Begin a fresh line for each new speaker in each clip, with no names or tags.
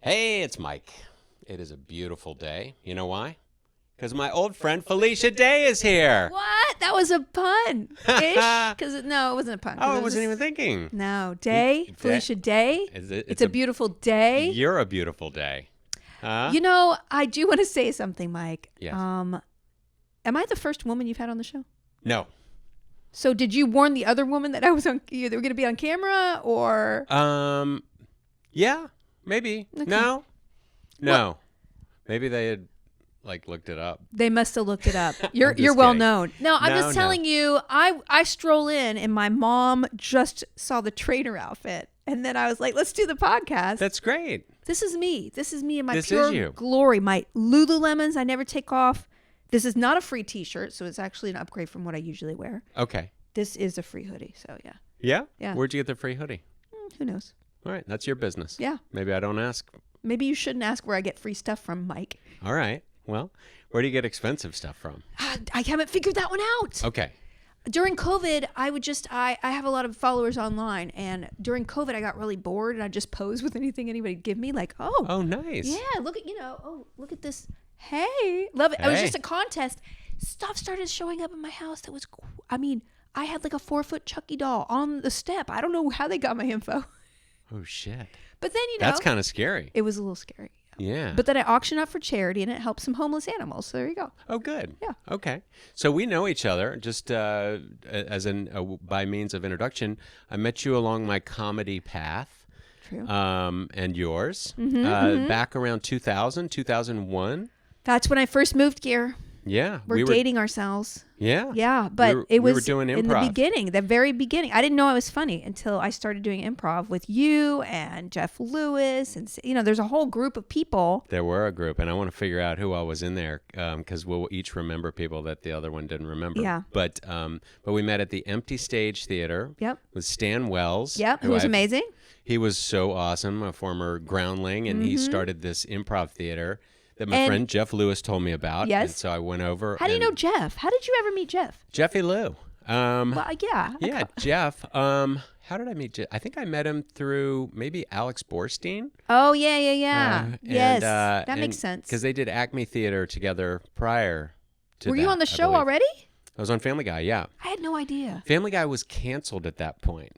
Hey, it's Mike. It is a beautiful day. You know why? Because my old friend Felicia Day is here.
What? That was a pun. Ish? Because no, it wasn't a pun.
Oh, I wasn't even thinking.
No, Day, Felicia Day. It's a beautiful day.
You're a beautiful day.
You know, I do want to say something, Mike.
Yes.
Am I the first woman you've had on the show?
No.
So did you warn the other woman that I was on? They were going to be on camera, or?
Yeah, maybe.
Okay.
No.
Well,
Maybe they had looked it up.
They must have looked it up. You're
just
well
kidding.
known. No, I'm just telling you. I stroll in, and my mom just saw the trainer outfit, and then I was like, "Let's do the podcast."
That's great.
This is me. This is me in my
This
pure
is you.
glory. My Lululemons I never take off. This is not a free T-shirt, so it's actually an upgrade from what I usually wear.
Okay.
This is a free hoodie, so yeah.
Yeah?
Yeah.
Where'd you get the free hoodie?
Who knows?
All right. That's your business.
Yeah.
Maybe I don't ask.
Maybe you shouldn't ask where I get free stuff from, Mike.
All right. Well, where do you get expensive stuff from?
I haven't figured that one out.
Okay.
During COVID, I have a lot of followers online, and during COVID, I got really bored, and I just posed with anything anybody would give me, like,
Oh, nice.
yeah, look at this. Hey, love it. It was
Hey.
just a contest. Stuff started showing up in my house that was, I had like a 4-foot Chucky doll on the step. I don't know how they got my info.
Oh, shit.
But then,
That's kind of scary.
it was a little scary.
Yeah.
But then I auctioned up for charity, and it helped some homeless animals. So there you go.
Oh, good.
Yeah.
Okay. So we know each other just by means of introduction. I met you along my comedy path.
True.
And yours. Back around 2001.
That's when I first moved here.
Yeah.
We're dating ourselves.
Yeah.
Yeah, but
we
it was
were doing
in the
improv.
beginning, the very beginning. I didn't know I was funny until I started doing improv with you and Jeff Lewis, and there's a whole group of people.
There were a group, and I want to figure out who all was in there because we'll each remember people that the other one didn't remember.
Yeah.
But we met at the Empty Stage Theater.
Yep.
With Stan Wells.
Yep, who was amazing.
He was so awesome, a former groundling, and he started this improv theater that my friend Jeff Lewis told me about.
Yes.
And so I went over.
How do you know Jeff? How did you ever meet Jeff?
Jeffy Lou.
Well, yeah.
Yeah, Jeff. How did I meet Jeff? I think I met him through maybe Alex Borstein.
Oh, yeah. Yes, that makes sense.
Because they did Acme Theater together prior to
Were
that,
you on the
I
show
believe.
already?
I was on Family Guy, yeah.
I had no idea.
Family Guy was canceled at that point.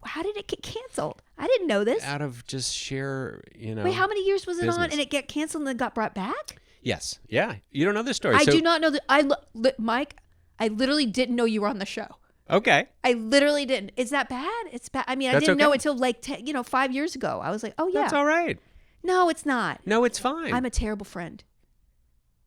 How did it get canceled? I didn't know this.
Out of just sheer,
Wait, how many years was it on
business.
and it got canceled and then got brought back?
Yes. Yeah. You don't know this story.
I do not know that. Mike, I literally didn't know you were on the show.
Okay.
I literally didn't. Is that bad? It's bad. I mean, I
That's
didn't know
okay.
until 5 years ago. I was like, oh, yeah.
That's all right.
No, it's not.
No, it's fine.
I'm a terrible friend.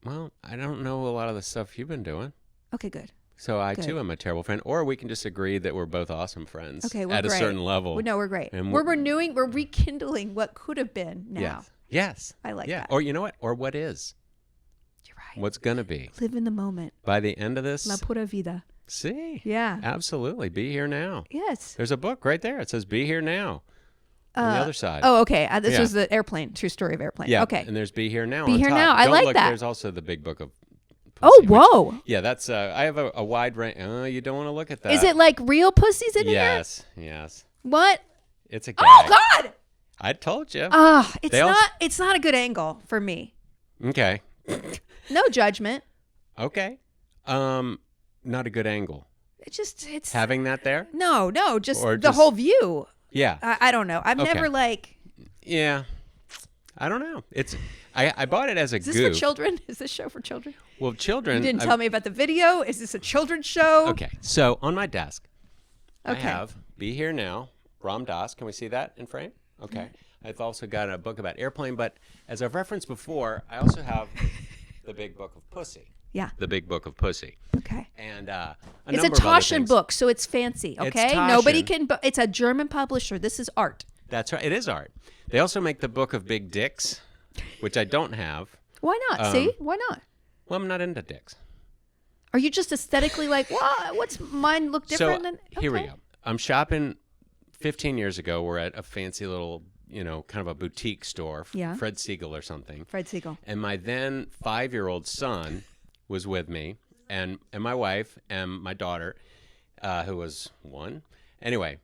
Well, I don't know a lot of the stuff you've been doing.
Okay, good.
So I,
Good.
too, am a terrible friend. Or we can just agree that we're both awesome friends
Okay, we're
at
great.
a certain level.
Well, no, we're great.
And
We're rekindling what could have been now.
Yes.
I like that.
Or you know what? Or what is.
You're right.
What's going to be.
Live in the moment.
By the end of this.
La pura vida.
See?
Yeah.
Absolutely. Be here now.
Yes.
There's a book right there. It says Be Here Now. On the other side.
Oh, okay. This
Yeah.
was the airplane. True story of airplane.
Yeah.
Okay.
And there's Be Here Now
Be
on
Here
top.
Now. I
Don't
like
look,
that.
There's also the big book of
Oh,
pussy, which-
whoa.
Yeah, that's I have a wide range. You don't want to look at that.
Is it like real pussies in here?
Yes.
What?
It's a gag.
Oh, God.
I told you.
It's not a good angle for me.
Okay.
No judgment.
Okay. Not a good angle.
It's
Having that there?
no, just
Or
the
just-
whole view.
Yeah.
I don't know. I've
Okay.
never
Yeah. I don't know. It's I bought it as a
Is this
goof.
for children? Is this show for children?
Well, children.
You didn't tell me about the video. Is this a children's show?
Okay. So on my desk, I
Okay.
have Be Here Now, Ram Dass. Can we see that in frame? Okay. I've also got a book about airplane, but as I've referenced before, I also have the big book of pussy.
Yeah.
The big book of pussy.
Okay.
And
It's a
number of other
Taschen
things.
book, so it's fancy.
It's
Okay.
Taschen.
Nobody can. It's a German publisher. This is art.
That's right. It is art. They also make the book of big dicks, which I don't have.
Why not? See? Why not?
Well, I'm not into dicks.
Are you just aesthetically like, what's mine look different than?
Here we
Okay.
go. I'm shopping 15 years ago. We're at a fancy little, kind of a boutique store,
Yeah.
Fred Siegel or something.
Fred Siegel.
And my then 5-year-old son was with me, and my wife and my daughter, who was 1. Anyway,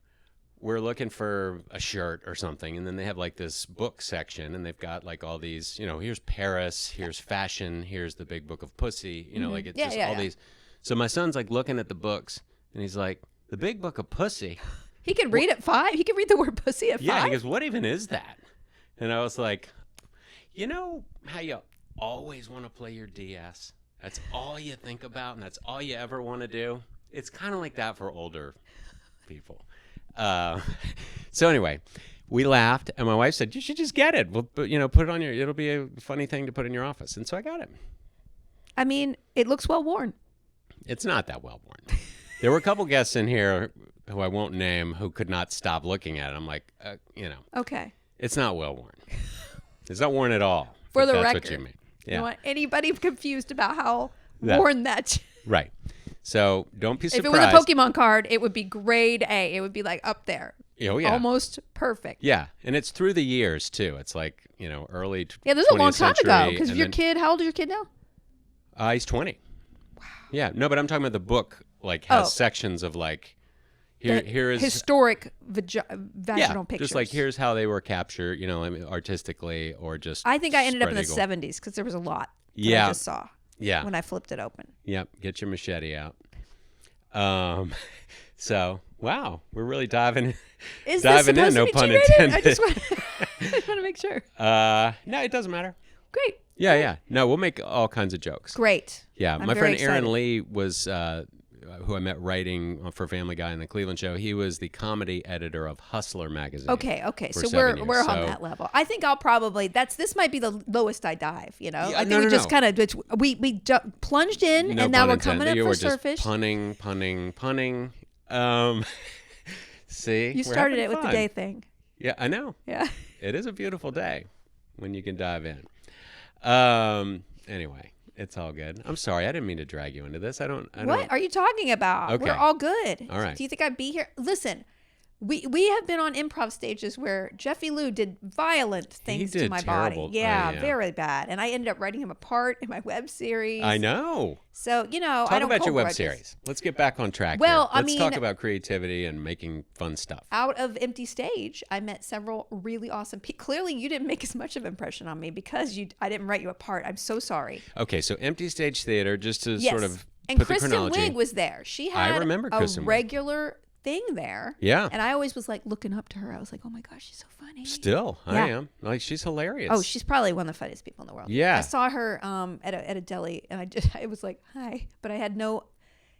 we're looking for a shirt or something, and then they have like this book section, and they've got like all these, here's Paris, here's fashion, here's the Big Book of Pussy, like it's just all these. So my son's like looking at the books, and he's like, the Big Book of Pussy.
He can read at 5. He can read the word pussy at 5.
Yeah, he goes, what even is that? And I was like, you know how you always want to play your DS? That's all you think about, and that's all you ever want to do. It's kind of like that for older people. So anyway, we laughed, and my wife said, you should just get it. Well, put it on it'll be a funny thing to put in your office. And so I got it.
I mean, it looks well worn.
It's not that well worn. There were a couple guests in here who I won't name who could not stop looking at it. I'm like,
Okay.
It's not well worn. It's not worn at all.
For the
that's
record.
what you mean. Yeah.
You don't want anybody confused about how worn that.
Right. So don't be surprised.
If it was a Pokemon card, it would be grade A. It would be like up there.
Oh, yeah.
Almost perfect.
Yeah. And it's through the years, too. It's like, early 20th
Yeah, this is a long time
century,
ago. Because how old is your kid now?
He's 20. Wow. Yeah. No, but I'm talking about the book, like, has sections of, like, here is
historic vaginal pictures.
Just like here's how they were captured, artistically or just.
I think I ended up in the 70s because there was a lot that I just saw.
Yeah.
When I flipped it open.
Yep. Get your machete out. So wow, we're really diving in. No pun intended.
I just want to make sure.
No, it doesn't matter.
Great.
Yeah. No, we'll make all kinds of jokes.
Great.
Yeah,
I'm
my
very
friend
excited.
Aaron Lee was. Who I met writing for Family Guy in the Cleveland show. He was the comedy editor of Hustler magazine.
Okay.
For
So
7 years.
we're on that level. I think I'll probably this might be the lowest I dive.
Yeah,
I think we just kind of we plunged in and now we're coming up for surface.
Just punning. See,
You started it with the day thing.
Yeah, I know.
Yeah.
It is a beautiful day when you can dive in. Anyway. It's all good. I'm sorry. I didn't mean to drag you into this.
What are you talking about?
Okay.
We're all good.
All right.
Do you think I'd be here? Listen, we have been on improv stages where Jeffy Lou did violent things to my
terrible.
body. Yeah, very bad. And I ended up writing him a part in my web series.
I know.
So, I don't
Talk about your web
grudges.
series. Let's get back on track.
Well,
here. Let's talk about creativity and making fun stuff.
Out of Empty Stage, I met several really awesome people. Clearly, you didn't make as much of an impression on me because I didn't write you a part. I'm so sorry.
Okay, so Empty Stage Theater, just to sort of
and
put
Kristen
the chronology.
Wiig was there. She had
I remember Kristen Wiig.
regular thing there.
Yeah.
And I always was like looking up to her. I was like, oh my gosh, she's so funny.
Still, I am. Like, she's hilarious.
Oh, she's probably one of the funniest people in the world.
Yeah.
I saw her at a deli and I was like, hi. But I had no,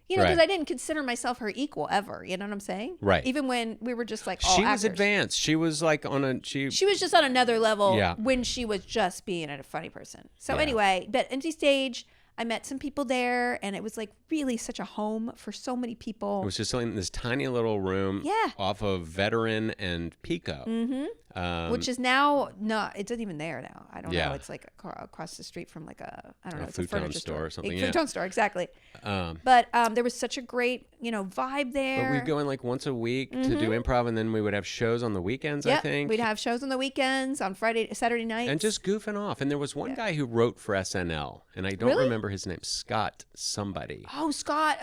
because I didn't consider myself her equal ever. You know what I'm saying?
Right.
Even when we were just like all
she was
actors.
advanced. She was like she
was just on another level
Yeah.
when she was just being a funny person. So
Yeah.
anyway, but Empty Stage, I met some people there, and it was like really such a home for so many people.
It was just in this tiny little room off of Veteran and Pico.
Mm-hmm. Which is now, it's not even there now. I don't
Yeah.
know. It's like across the street from like it's a
futon
furniture
store or something,
A
yeah.
futon store, exactly. But there was such a great, vibe there.
But we'd go in like once a week to do improv, and then we would have shows on the weekends, I think.
We'd have shows on the weekends, on Saturday nights.
And just goofing off. And there was one guy who wrote for SNL, and I don't remember his name. Scott somebody.
Oh, Scott.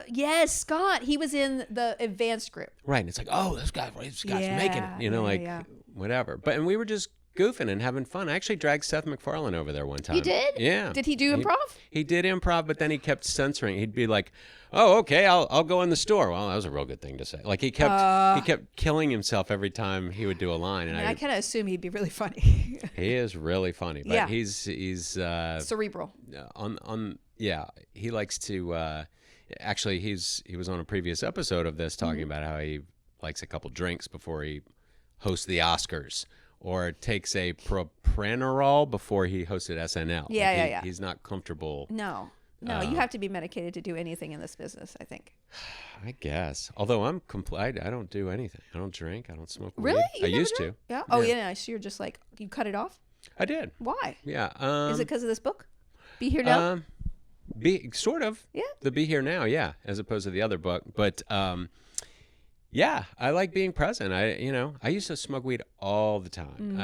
Yes, Scott. He was in the advanced group.
Right. And it's like, oh, this guy's making it. Whatever. And we were just goofing and having fun. I actually dragged Seth MacFarlane over there one time.
You did?
Yeah.
Did he do improv?
He did improv, but then he kept censoring. He'd be like, "Oh, okay, I'll go in the store." Well, that was a real good thing to say. Like he kept killing himself every time he would do a line, and
I kind of assume he'd be really funny.
He is really funny, but he's
cerebral.
He likes to. Actually, he was on a previous episode of this talking about how he likes a couple drinks before he hosts the Oscars. Or takes a propranolol before he hosted SNL.
Yeah.
He's not comfortable.
No, you have to be medicated to do anything in this business, I think.
I guess. Although I don't do anything. I don't drink. I don't smoke weed.
Really?
I used to.
Yeah. Oh, yeah. So you're just like, you cut it off?
I did.
Why?
Yeah.
Is it because of this book? Be Here Now?
Sort of.
Yeah.
The Be Here Now, yeah, as opposed to the other book. But yeah, I like being present. I used to smoke weed all the time.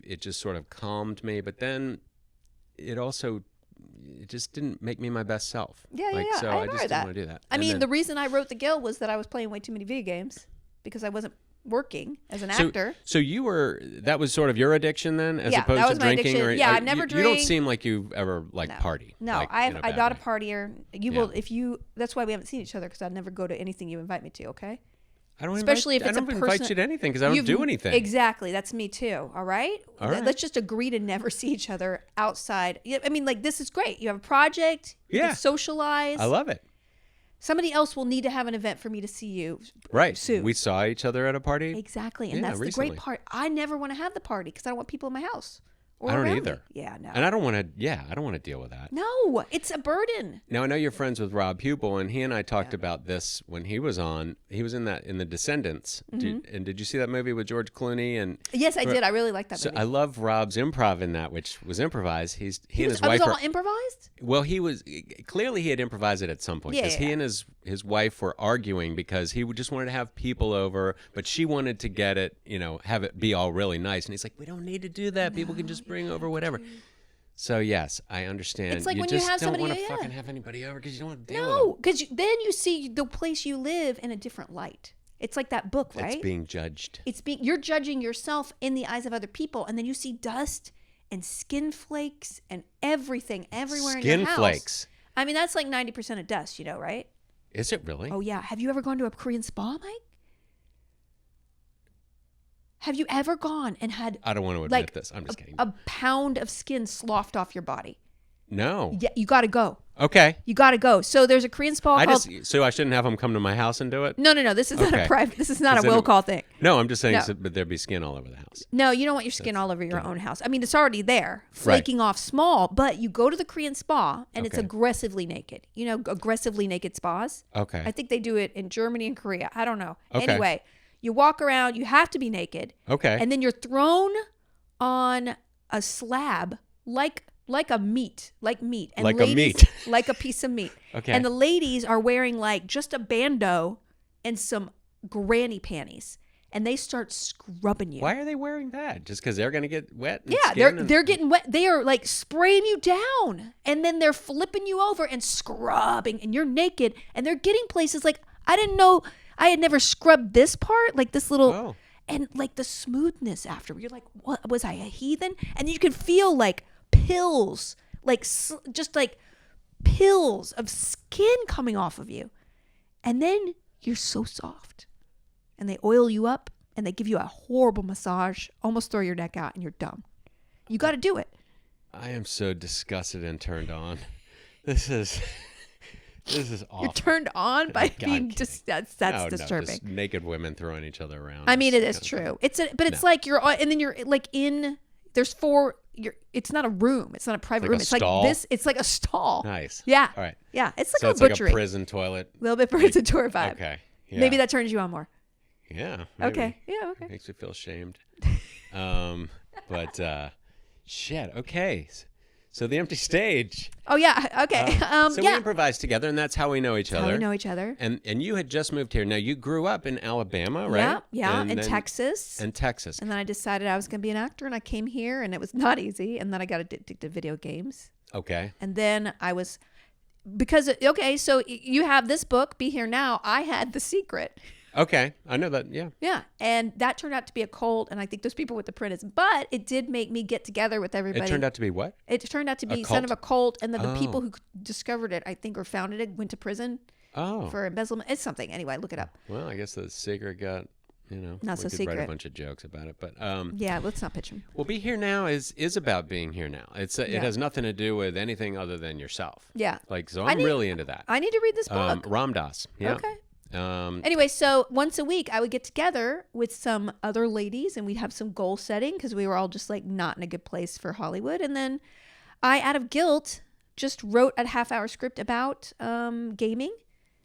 It just sort of calmed me, but then it just didn't make me my best self.
Yeah.
So
I
just didn't want to do that.
The reason I wrote The Guild was that I was playing way too many video games. because I wasn't working as an
So-
actor.
So that was sort of your addiction then, as
Yeah,
opposed
that
to
was my
drinking?
addiction.
Or,
Yeah, I've never
you don't
drank.
seem like you've ever partied.
No,
like,
I'm
in a bad
not a
way.
partier. You
Yeah.
will if you. That's why we haven't seen each other because I'll never go to anything you invite me to. Okay.
I don't
Especially
invite,
if it's
I don't
a
invite
person-
you to anything because I don't do anything.
Exactly. That's me too. All right.
All right.
Let's just agree to never see each other outside. Yeah, I mean, like, this is great. You have a project. You
Yeah.
can socialize.
I love it.
Somebody else will need to have an event for me to see you.
Right.
Soon.
We saw each other at a party.
Exactly. And
Yeah,
that's the
recently.
great part. I never want to have the party because I don't want people in my house. Or
I don't
around
either.
me. Yeah, no.
And I don't want to. Yeah, I don't want to deal with that.
No, it's a burden.
Now I know you're friends with Rob Hubel, and he and I talked about this when he was on. He was in The Descendants.
Mm-hmm.
Did you see that movie with George Clooney? And
Yes, I did. I really like that
so
movie.
I love Rob's improv in that, which was improvised. He and his
It was
wife.
all improvised?
Well, he was clearly he had improvised it at some point
Yeah,
because he
yeah.
and his wife were arguing because he just wanted to have people over, but she wanted to get it, have it be all really nice. And he's like, we don't need to do that. People can just bring over whatever. So yes, I understand.
It's like
you
when you
just
have
don't
somebody-
want to
yeah.
fucking have anybody over because you don't want to deal
No,
with them.
because then you see the place you live in a different light. It's like that book, right?
It's being judged.
You're judging yourself in the eyes of other people, and then you see dust and skin flakes and everything everywhere in your
Skin
house.
flakes.
I mean, that's like 90% of dust, right?
Is it really?
Oh yeah. Have you ever gone to a Korean spa, Mike? Have you ever gone and had
I don't want to admit
like
this. I'm just kidding.
a pound of skin sloughed off your body?
No.
Yeah, you got to go.
Okay.
You got to go. So there's a Korean spa called.
So I shouldn't have them come to my house and do it?
No. This is not a
Okay.
private. This is not a
Is it
will
a-
call thing.
No, I'm just saying,
No.
but there'd be skin all over the house.
No, you don't want your skin all over your own house. I mean, it's already there, flaking off small, but you go to the Korean spa and it's
Okay.
aggressively naked. You know, aggressively naked spas.
Okay.
I think they do it in Germany and Korea. I don't know.
Okay.
Anyway, you walk around, you have to be naked.
Okay.
And then you're thrown on a slab like a meat. And
Like a
ladies,
meat.
like a piece of meat.
Okay.
And the ladies are wearing like just a bandeau and some granny panties. And they start scrubbing you.
Why are they wearing that? Just because they're going to get wet? And
Yeah,
skin
they're getting wet. They are like spraying you down, and then they're flipping you over and scrubbing, and you're naked, and they're getting places like I didn't know. I had never scrubbed this part, like this little,
Oh.
and like the smoothness after. You're like, what was I, a heathen? And you can feel like pills, like just like pills of skin coming off of you, and then you're so soft. And they oil you up and they give you a horrible massage, almost throw your neck out, and you're done. You got to do it.
I am so disgusted and turned on. This is awful.
You're turned on by
God,
being
kidding.
just that's
No,
disturbing.
just naked women throwing each other around.
I mean, it is
kind of-
true. It's like you're and then you're like there's four. It's not a room. It's not a private
Like
room.
a
It's
stall?
like this. It's like a stall.
Nice.
Yeah.
All right.
Yeah. It's like
So
a
it's like
butchery.
a prison toilet.
A little bit prison tour vibe.
Okay. Yeah.
Maybe that turns you on more.
Yeah.
Okay.
maybe.
Yeah. Okay.
Makes me feel ashamed. But shit. Okay. So the empty stage.
Oh yeah. Okay.
So we
yeah.
improvised together, and that's how we know each
How
other.
we know each other.
And you had just moved here. Now you grew up in Alabama, right?
Yeah. Yeah.
And
In
then-
Texas.
And Texas.
And then I decided I was going to be an actor, and I came here, and it was not easy. And then I got addicted to video games.
Okay.
And then I was, so you have this book, Be Here Now. I had The Secret.
Okay. I know that. Yeah.
Yeah. And that turned out to be a cult. And I think those people with the print is, but it did make me get together with everybody.
It turned out to be what?
It turned out to be
A
kind of a cult. And then the
Oh.
people who discovered it, I think, or founded it, went to prison
Oh.
for embezzlement. It's something. Anyway, look it up.
Well, I guess the secret got,
Not
we
so
could write a
secret.
bunch of jokes about it. But
Yeah, let's not pitch them.
well, Be Here Now is about being here now. It
Yeah.
has nothing to do with anything other than yourself.
Yeah.
Like, so
I
I'm
need-
really into that.
I need to read this book.
Ram Dass. Yeah.
Okay.
Um,
Anyway, so once a week I would get together with some other ladies and we'd have some goal setting because we were all just like not in a good place for Hollywood. And then I, out of guilt, just wrote a half-hour script about gaming.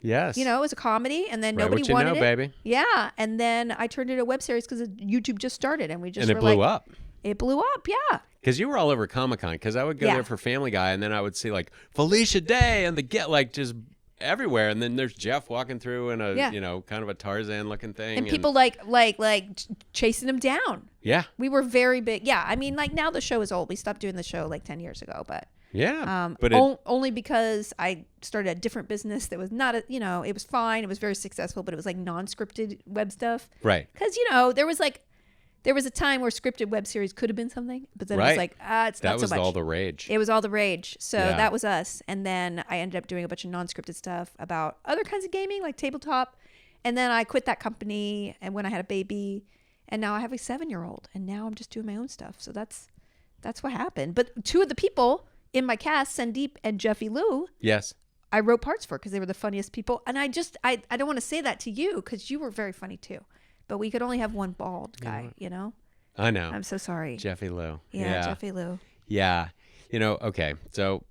yes.
You know, it was a comedy, and then
Write
nobody
what you
wanted
know,
it.
baby.
Yeah, and then I turned it into a web series because YouTube just started, and we just
And it
were
blew
like,
up.
It blew up, yeah.
Because you were all over Comic-Con. Because I would go
Yeah.
there for Family Guy, and then I would see like Felicia Day and just everywhere. And then there's Jeff walking through in a,
Yeah.
kind of a Tarzan looking thing.
And people like chasing him down.
Yeah.
We were very big. Yeah, I mean, like now the show is old. We stopped doing the show like 10 years ago, but
Yeah.
But only because I started a different business that was not, it was fine. It was very successful, but it was like non-scripted web stuff.
Right.
Because, there was a time where scripted web series could have been something, but then it was like, it's not so much.
That was all the rage.
It was all the rage. So that was us. And then I ended up doing a bunch of non-scripted stuff about other kinds of gaming, like tabletop. And then I quit that company and when I had a baby, and now I have a 7-year-old, and now I'm just doing my own stuff. So that's what happened. But 2 of the people in my cast, Sandeep and Jeffy Lou,
yes,
I wrote parts for because they were the funniest people. And I don't want to say that to you because you were very funny too. But we could only have one bald guy,
I know.
I'm so sorry.
Jeffy Lou.
Yeah, Jeffy Lou.
Yeah. Okay. So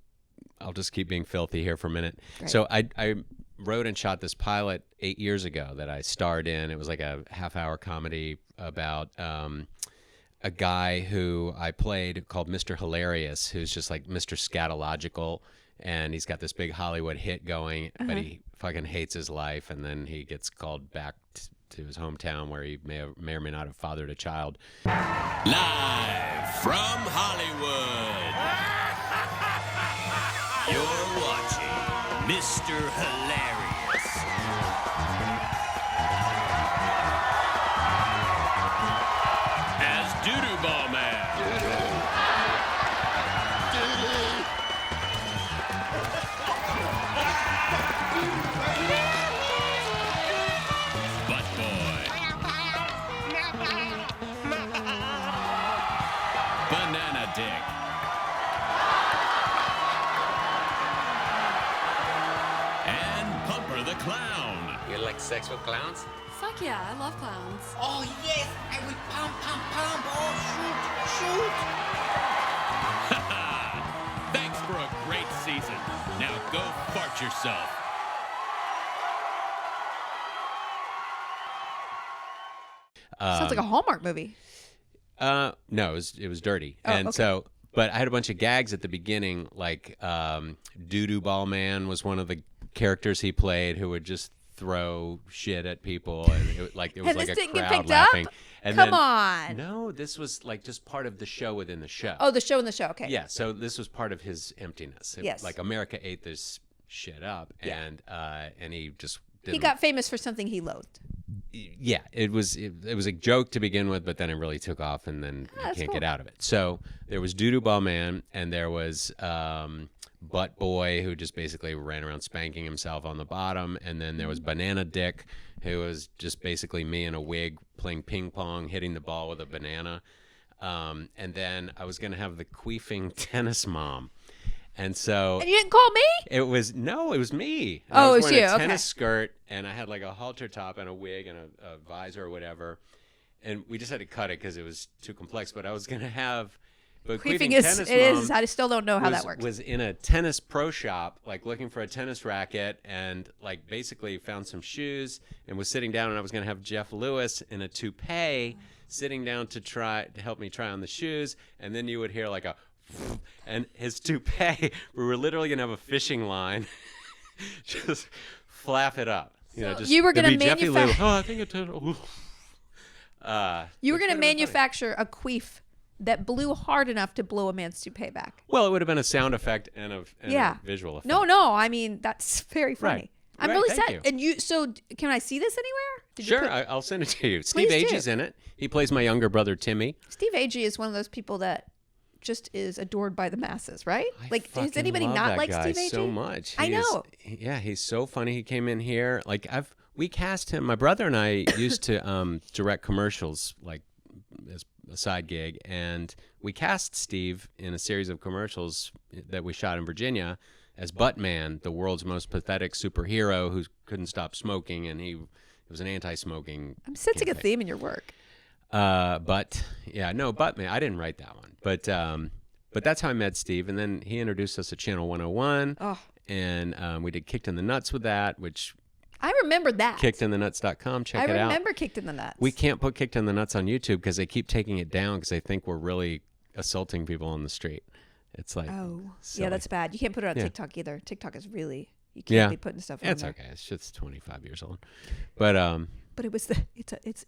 I'll just keep being filthy here for a minute.
Right.
So I wrote and shot this pilot 8 years ago that I starred in. It was like a half-hour comedy about a guy who I played called Mr. Hilarious, who's just like Mr. Scatological, and he's got this big Hollywood hit going, but he fucking hates his life, and then he gets called back to his hometown where he may or may not have fathered a child.
Live from Hollywood, you're watching Mr. Hilarious. As Doodoo Ball Man. Butt Boy. Banana Dick. And Pumper the Clown.
You like sex with clowns?
Fuck yeah, I love clowns.
Oh yes, I will pump. Oh shoot.
Thanks for a great season. Now go fart yourself.
Sounds like a Hallmark movie.
No, it was dirty. And
okay.
so, but I had a bunch of gags at the beginning, like Doodoo Ball Man was one of the characters he played who would just throw shit at people, and it was like
And
a
this didn't get
crowd
picked
laughing.
up?
And
Come
then,
on.
No, this was like just part of the show within the show.
Oh, the show in the show. Okay.
Yeah, so this was part of his emptiness.
Yes.
Like America ate this shit up,
Yeah.
and he just didn't.
He got famous for something he loathed.
Yeah, it was a joke to begin with, but then it really took off, and then you
that's
can't
cool.
get out of it. So there was Doodoo Ball Man, and there was Butt Boy, who just basically ran around spanking himself on the bottom, and then there was Banana Dick, who was just basically me in a wig playing ping pong, hitting the ball with a banana, and then I was gonna have the queefing tennis mom. And so
And you didn't call me?
it was me. And
Oh,
I
it
was
was
wearing
you,
a
okay.
tennis skirt, and I had like a halter top and a wig and a visor or whatever. And we just had to cut it because it was too complex. But I was gonna have, but
Queefing
tennis
is.
mom
I still don't know how
was,
that works.
was in a tennis pro shop, like looking for a tennis racket, and like basically found some shoes and was sitting down. And I was gonna have Jeff Lewis in a toupee sitting down to help me try on the shoes, and then you would hear like a. And his toupee, we were literally gonna have a fishing line, just flap it up.
You were gonna
there'd be Jeffy Lou,
manufa-
oh, I think it did.
You were going to
funny.
manufacture a queef that blew hard enough to blow a man's toupee back.
Well, it would have been a sound effect and a
Yeah.
visual effect.
No. I mean, that's very funny.
Right.
I'm
Right,
really
thank
sad.
you.
And so can I see this anywhere? Did you
Sure,
put-
I'll send it to you. Steve
Please do.
Agee's in it. He plays my younger brother Timmy.
Steve Agee is one of those people that just is adored by the masses, right?
I
does
fucking
anybody
love
not
that
like
guy
Steve Agee?
so much.
I
He is-
know.
Yeah, he's so funny. He came in here. Like we cast him. My brother and I used to direct commercials, like as a side gig, and we cast Steve in a series of commercials that we shot in Virginia as Buttman, the world's most pathetic superhero who couldn't stop smoking, and it was an anti-smoking.
I'm sensing a
campaign.
theme in your work.
Buttman. I didn't write that one, but that's how I met Steve, and then he introduced us to Channel 101,
Oh,
and we did Kicked in the Nuts with that, which
I remember that.
kickedinthenuts.com. Check it out.
I remember Kicked in the Nuts.
We can't put Kicked in the Nuts on YouTube because they keep taking it down because they think we're really assaulting people on the street. It's like,
Oh,
silly.
yeah, that's bad. You can't put it on
Yeah.
TikTok either. TikTok is really, you can't
Yeah.
be putting stuff on
It's
there.
okay. It's just 25 years old, but
But it was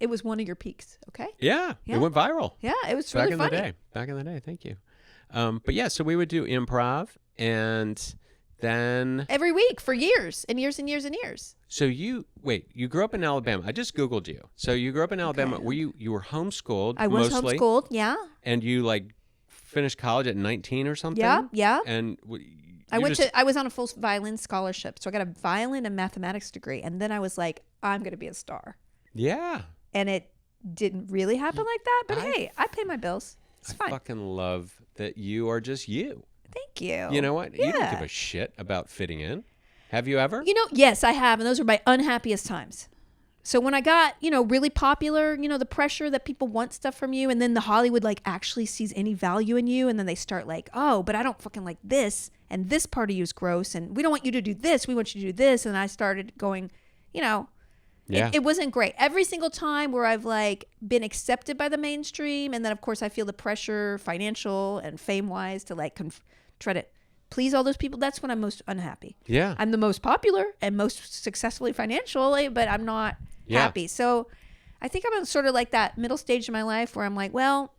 it was one of your peaks. Okay.
yeah,
Yeah.
it went viral.
Yeah, it was
Back
really
in
funny.
the day. Back in the day. Thank you. But yeah, so we would do improv, And then,
Every week for years and years and years and years.
so you grew up in Alabama. I just Googled you. So you grew up in Alabama.
Okay.
Were you were homeschooled
I was
mostly?
homeschooled. Yeah.
And you like finished college at 19 or something?
Yeah. Yeah.
And
I was on a full violin scholarship. So I got a violin and mathematics degree. And then I was like, I'm going to be a star.
Yeah.
And it didn't really happen like that. But hey, I pay my bills. It's
I
fine.
fucking love that you are just you.
Thank you.
You know what? You don't
Yeah.
give a shit about fitting in. Have you ever?
Yes, I have. And those are my unhappiest times. So when I got, really popular, the pressure that people want stuff from you, and then the Hollywood like actually sees any value in you, and then they start like, oh, but I don't fucking like this, and this part of you is gross, and we don't want you to do this, we want you to do this, and I started going,
Yeah.
it wasn't great. Every single time where I've like been accepted by the mainstream, and then of course I feel the pressure, financial and fame wise, to like try to please all those people. That's when I'm most unhappy.
Yeah.
I'm the most popular and most successfully financially, but I'm not happy. So I think I'm in sort of like that middle stage in my life where I'm like, well,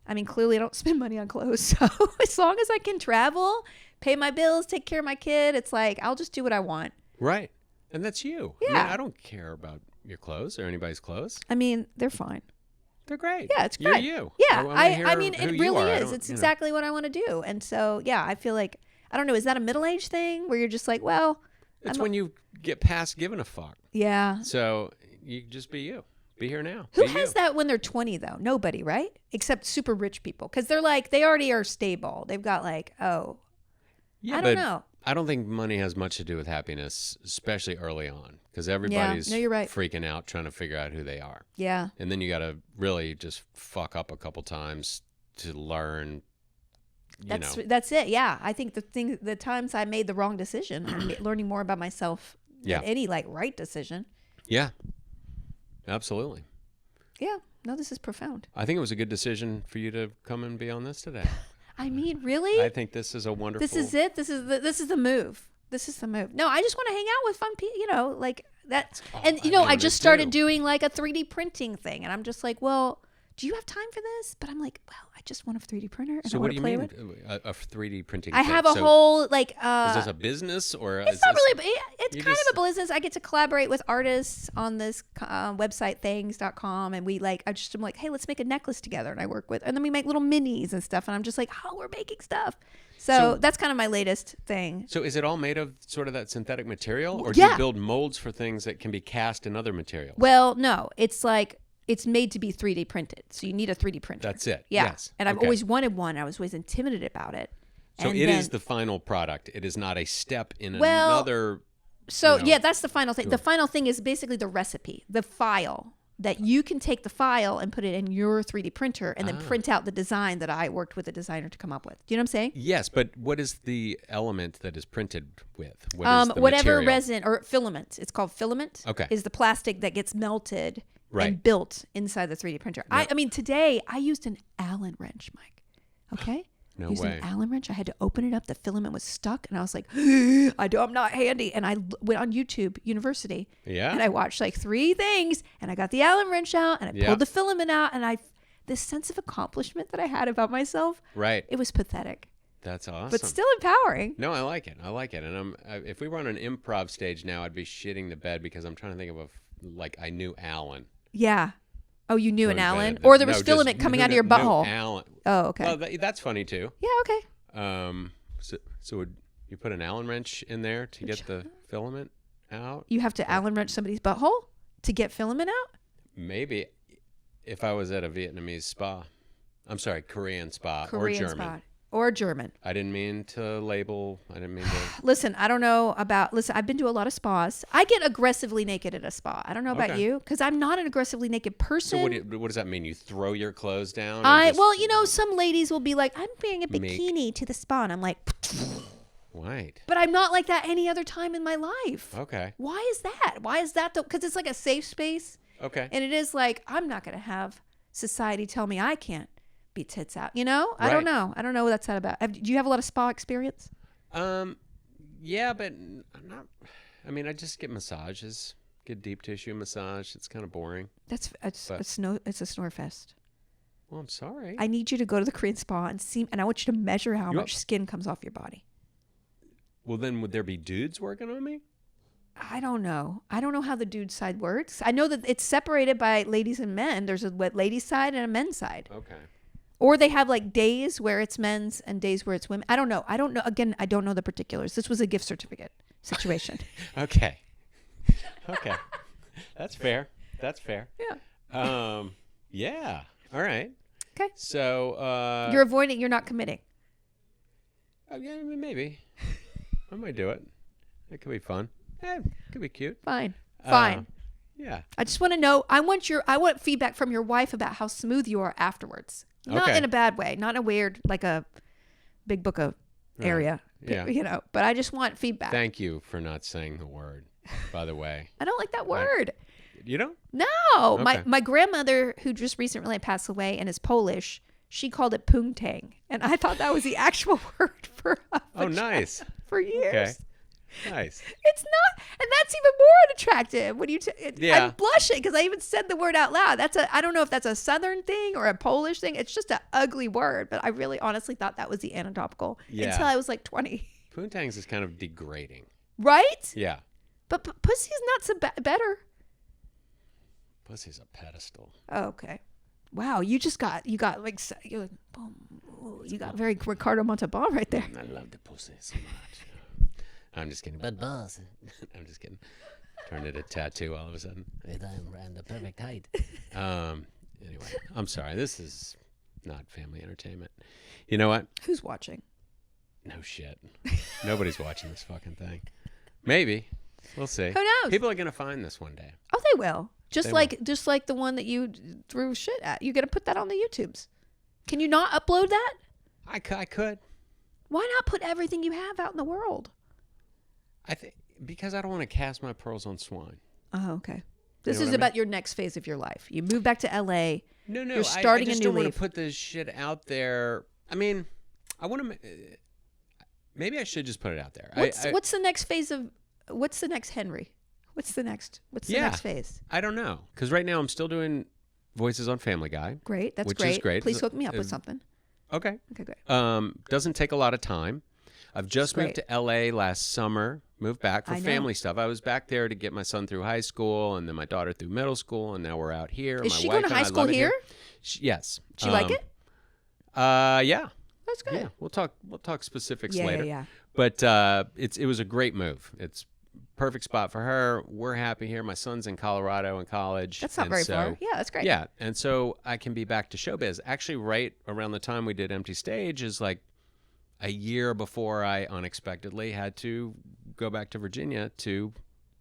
I mean, clearly I don't spend money on clothes. So as long as I can travel, pay my bills, take care of my kid, it's like, I'll just do what I want.
Right. And that's you. I
Yeah.
mean, I don't care about your clothes or anybody's clothes.
I mean, they're fine.
They're great.
Yeah, it's great.
You're you.
Yeah,
I
I mean,
who
it
you
really
are.
is. It's exactly what I want to do. And so, yeah, I feel like, I don't know, is that a middle-aged thing where you're just like, well,
It's when you get past giving a fuck.
yeah.
So you just be you. Be here now.
Who
Be
has
you.
that when they're 20 though? Nobody, right? Except super rich people. Because they're like, they already are stable. They've got like, oh,
Yeah,
I don't
but
know.
I don't think money has much to do with happiness, especially early on, because everybody's
No, you're right.
freaking out trying to figure out who they are.
Yeah.
And then you got to really just fuck up a couple times to learn.
That's it. Yeah. I think the times I made the wrong decision, I'm learning more about myself
Yeah.
than any like right decision.
Yeah, absolutely.
Yeah. No, this is profound.
I think it was a good decision for you to come and be on this today.
I mean, really?
I think this is a wonderful.
This is it. This is the move. This is the move. No, I just want to hang out with fun people, like that. And
I
I
wanna
just started
do.
doing like a 3D printing thing, and I'm just like, well, do you have time for this? But I'm like, well, I just want a 3D printer. And
So
I
what
want
do
to
you
play
mean
with.
a 3D printing?
I
kit?
have a
So
whole like.
Is this a business or?
It's not really. It's
you
kind
just-
of a business. I get to collaborate with artists on this website things.com, and I'm like, hey, let's make a necklace together, and I work with, and then we make little minis and stuff, and I'm just like, oh, we're making stuff. So that's kind of my latest thing.
So is it all made of sort of that synthetic material, or do
Yeah.
you build molds for things that can be cast in other materials?
Well, no, it's like it's made to be 3D printed, so you need a 3D printer.
That's it.
Yeah,
Yes.
and I've
Okay.
always wanted one. I was always intimidated about it.
So
And
it
then-
is the final product. It is not a step in
Well,
another.
So
you know,
yeah, that's the final thing. The final thing is basically the recipe, the file that you can take the file and put it in your 3D printer and then print out the design that I worked with a designer to come up with. Do you know what I'm saying?
Yes, but what is the element that is printed with? What is the
Whatever
material?
resin or filament. It's called filament.
Okay.
Is the plastic that gets melted
Right.
and built inside the 3D printer. I mean, today I used an Allen wrench, Mike. Okay.
No
I used
way.
an Allen wrench. I had to open it up. The filament was stuck, and I was like, I'm not handy. And I went on YouTube University.
Yeah.
And I watched like 3 things, and I got the Allen wrench out, and I
Yeah.
pulled the filament out, and this sense of accomplishment that I had about myself.
Right.
It was pathetic,
That's awesome.
but still empowering.
No, I like it. I like it. And if we were on an improv stage now, I'd be shitting the bed because I'm trying to think of I knew Alan.
Yeah. Oh, you knew an
Who
Allen,
invented
or
the-
there was
no,
filament
just
coming
who
out of your
knew
butthole.
Alan.
Oh, okay.
Well, that's funny too.
Yeah. Okay.
So would you put an Allen wrench in there to get the filament out?
You have to Allen wrench somebody's butthole to get filament out.
Maybe if I was at a Vietnamese spa. I'm sorry, Korean spa
Korean
or German.
spot or German.
I didn't mean to label. I didn't mean to.
Listen, I don't know about. Listen, I've been to a lot of spas. I get aggressively naked at a spa. I don't know about
Okay.
you because I'm not an aggressively naked person.
So what does that mean? You throw your clothes down? and
I
just-
well, some ladies will be like, I'm wearing a
Make-
bikini to the spa, and I'm like,
Right.
but I'm not like that any other time in my life.
Okay.
Why is that? Why is that? Because it's like a safe space,
Okay.
and it is like I'm not going to have society tell me I can't be tits out. I don't
Right.
know. I don't know what that's about. Do you have a lot of spa experience?
Yeah, but I'm not. I mean, I just get massages, get deep tissue massage. It's kind of boring.
It's
But-
a snore fest.
Well, I'm sorry.
I need you to go to the Korean spa and see, and I want you to measure how
You
much skin comes off your body.
Well, then would there be dudes working on me?
I don't know. I don't know how the dude side works. I know that it's separated by ladies and men. There's a ladies side and a men's side.
Okay.
Or they have like days where it's men's and days where it's women. I don't know. Again, I don't know the particulars. This was a gift certificate situation.
Okay. That's fair.
Yeah.
Yeah. All right.
Okay.
So
You're avoiding. You're not committing.
yeah, maybe. I might do it. It could be fun. It could be cute.
Fine.
Yeah.
I just want to know. I want feedback from your wife about how smooth you are afterwards. Not
Okay.
in a bad way. Not in a weird, like a big book of area.
Yeah.
You know, but I just want feedback.
Thank you for not saying the word, by the way.
I don't like that word.
You don't?
No.
Okay.
My grandmother, who just recently passed away and is Polish, she called it poontang. And I thought that was the actual word for a
Oh,
vagina
nice.
for years.
Okay. Nice.
It's not, and that's even more unattractive when you.
Yeah.
I'm blushing because I even said the word out loud. I don't know if that's a Southern thing or a Polish thing. It's just an ugly word, but I really honestly thought that was the anatomical until I was like 20.
Poontangs is kind of degrading.
Right?
Yeah.
But pussy's not so better.
Pussy's a pedestal.
Oh, okay. Wow, you got like you got very Ricardo Montalban right there.
I love the pussy so much. I'm just kidding.
But boss,
I'm just kidding. Turned it a tattoo all of a sudden.
I'm the perfect height.
Anyway, I'm sorry. This is not family entertainment. You know what?
Who's watching?
No shit. Nobody's watching this fucking thing. Maybe. We'll see.
Who knows?
People are going to find this one day.
Oh, they will. Just
They
like the one that you threw shit at. You're gonna put that on the YouTubes. Can you not upload that?
I could.
Why not put everything you have out in the world?
I think because I don't want to cast my pearls on swine.
Oh, okay. This
know
is
what I
about your next phase of your life. You move back to LA.
No.
You're starting
I just
a new
don't want
leaf.
to put this shit out there. I mean, I want to. Maybe I should just put it out there.
What's the next phase of? What's the next Henry? What's the next phase?
I don't know because right now I'm still doing voices on Family Guy.
Great, that's
which
great.
is great.
Please hook me up with something.
Okay.
Okay, great.
Doesn't take a lot of time. I've just moved
great.
to LA last summer. Moved back for
I know.
family stuff. I was back there to get my son through high school, and then my daughter through middle school, and now we're out here.
Is
my
she
wife
going to
and
high
I
school
love it
here?
Yes.
She like it?
Yeah.
That's good.
Yeah. We'll talk specifics
Yeah,
later.
yeah.
But it was a great move. It's perfect spot for her. We're happy here. My son's in Colorado in college.
That's not
and
very
so-
far. Yeah, that's great.
Yeah, and so I can be back to showbiz. Actually, right around the time we did Empty Stage is like a year before I unexpectedly had to go back to Virginia to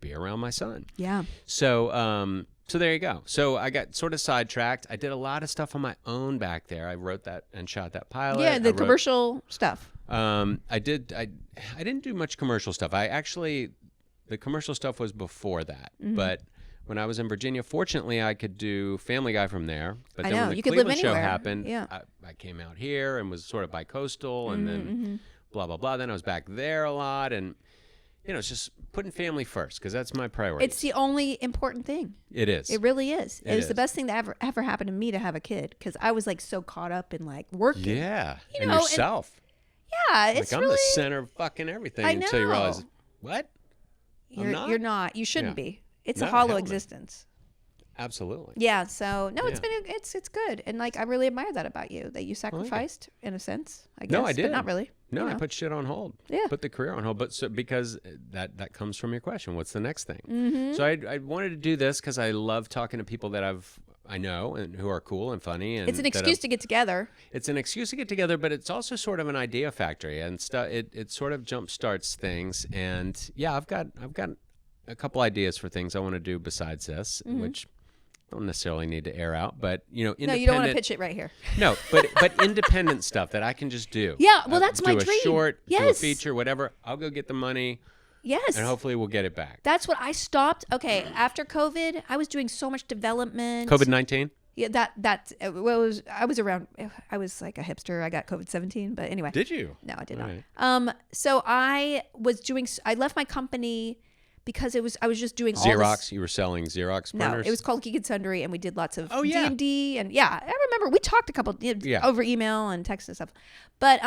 be around my son.
Yeah.
So so there you go. So I got sort of sidetracked. I did a lot of stuff on my own back there. I wrote that and shot that pilot.
Yeah, the
I wrote-
commercial stuff.
I didn't do much commercial stuff. The commercial stuff was before that.
Mm-hmm.
But when I was in Virginia, fortunately, I could do Family Guy from there. But
I
then
know.
when the
You could live
Cleveland show
anywhere.
happened,
Yeah.
I came out here and was sort of bi-coastal, and
Mm-hmm,
then blah, blah, blah. Then I was back there a lot. And, it's just putting family first because that's my priority.
It's the only important thing.
It is.
It really is. It was
is.
the best thing that ever happened to me to have a kid because I was like so caught up in like working.
Yeah.
You
and
know, and-
yourself.
Yeah, it's
I'm
really.
the center of fucking everything
I
until you realize,
know.
what?
You're not. You shouldn't
Yeah.
be. It's
No,
a hollow
hell no.
existence.
Absolutely.
Yeah. So no, it's
Yeah.
been it's good, and like I really admire that about you that you sacrificed in a sense. I guess.
No, I
but
did.
not really.
No,
you
I
know.
put shit on hold.
Yeah.
Put the career on hold. But because that comes from your question, what's the next thing?
Mm-hmm.
So I wanted to do this because I love talking to people that I know and who are cool and funny. And
It's an excuse to get together.
It's an excuse to get together, but it's also sort of an idea factory, and it sort of jump starts things. And yeah, I've got a couple ideas for things I want to do besides this, which don't necessarily need to air out, but independent.
No, you don't want to pitch it right here.
No, but independent stuff that I can just do.
Yeah, well, that's my
do
dream.
a short, do a
Yes.
feature, whatever. I'll go get the money,
Yes.
and hopefully we'll get it back.
That's what I stopped. Okay, after COVID, I was doing so much development.
COVID-19?
Yeah, I was around. I was like a hipster. I got COVID-19, but anyway.
Did you?
No, I did
All
not.
right.
So I was doing. I left my company because I was just doing all
Xerox?
this.
You were selling Xerox
No,
printers?
it was called Geek and Sundry, and we did lots of
yeah.
D&D, and yeah, I remember we talked a couple
Yeah.
over email and text and stuff. But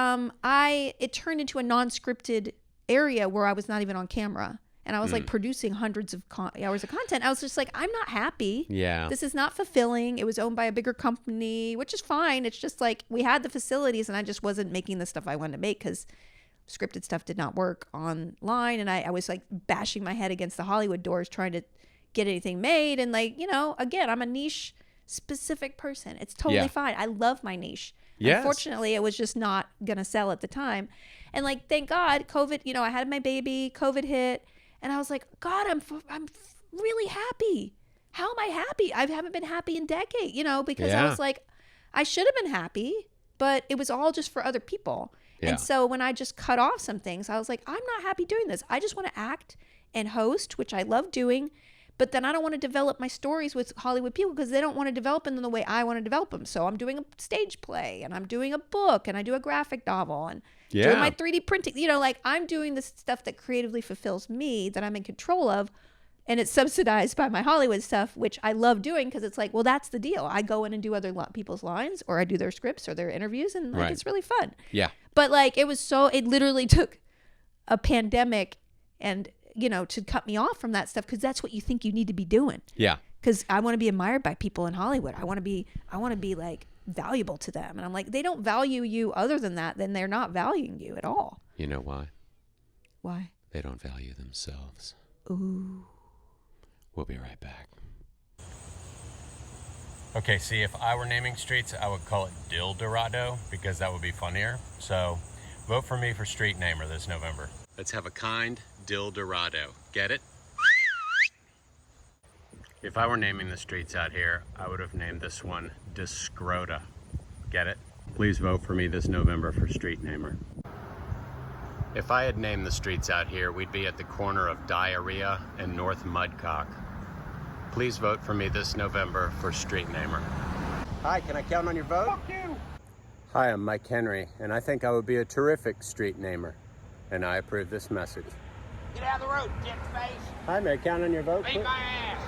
it turned into a non-scripted area where I was not even on camera. And I was like producing hundreds of hours of content. I was just like, I'm not happy.
Yeah.
This is not fulfilling. It was owned by a bigger company, which is fine. It's just like we had the facilities and I just wasn't making the stuff I wanted to make because scripted stuff did not work online. And I was like bashing my head against the Hollywood doors trying to get anything made. And like, again, I'm a niche specific person. It's totally fine. I love my niche.
Yes.
Unfortunately, it was just not going to sell at the time. And like, thank God, COVID, I had my baby, COVID hit. And I was like, God, I'm really happy. How am I happy? I haven't been happy in decades, because I was like, I should have been happy, but it was all just for other people.
Yeah.
And so when I just cut off some things, I was like, I'm not happy doing this. I just want to act and host, which I love doing. But then I don't want to develop my stories with Hollywood people because they don't want to develop them the way I want to develop them. So I'm doing a stage play and I'm doing a book and I do a graphic novel and doing my 3D printing. Like I'm doing the stuff that creatively fulfills me that I'm in control of. And it's subsidized by my Hollywood stuff, which I love doing because it's like, well, that's the deal. I go in and do other people's lines or I do their scripts or their interviews and like, it's really fun.
Yeah.
But like it literally took a pandemic and to cut me off from that stuff because that's what you think you need to be doing.
Yeah.
Because I want to be admired by people in Hollywood. I want to be like valuable to them. And I'm like, they don't value you other than that, then they're not valuing you at all.
You know why?
Why?
They don't value themselves.
Ooh.
We'll be right back.
Okay, see, if I were naming streets, I would call it Dill Dorado because that would be funnier. So vote for me for street namer this November.
Let's have a kind Dill Dorado. Get it?
If I were naming the streets out here, I would have named this one Discrota. Get it? Please vote for me this November for street namer. If I had named the streets out here, we'd be at the corner of Diarrhea and North Mudcock. Please vote for me this November for street namer. Hi, can I count on your vote? Fuck you! Hi, I'm Mike Henry, and I think I would be a terrific street namer. And I approve this message.
Get out of the road, dick face.
Hi, may I count on your vote?
Beat my ass.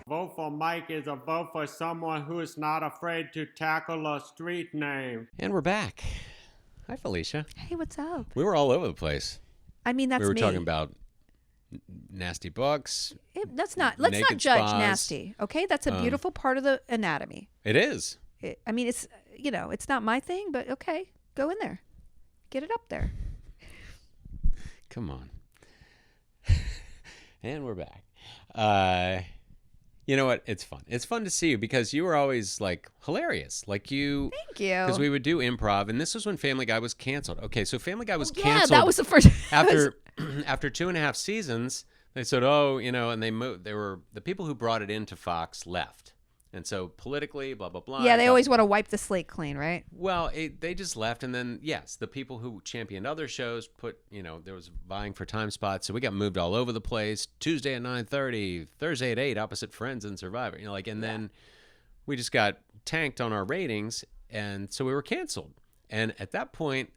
Vote for Mike is a vote for someone who is not afraid to tackle a street name.
And we're back. Hi, Felicia.
Hey, what's up?
We were all over the place.
I mean, that's
we were
me.
talking about nasty books.
Let's not judge
spas.
nasty, okay? That's a beautiful part of the anatomy.
It is.
It's, it's not my thing, but okay, go in there. Get it up there.
Come on. And we're back. You know what? It's fun. It's fun to see you because you were always like hilarious. Like you.
Thank you.
Because we would do improv, and this was when Family Guy was canceled. Okay, so Family Guy was canceled.
Yeah, that was the first.
After 2.5 seasons, they said, and they moved. They were the people who brought it into Fox left, and so politically, blah blah blah.
Yeah, they always want to wipe the slate clean, right?
Well, they just left, and then yes, the people who championed other shows put, there was vying for time spots, so we got moved all over the place. Tuesday at 9:30, Thursday at 8, opposite Friends and Survivor. Then we just got tanked on our ratings, and so we were canceled. And at that point,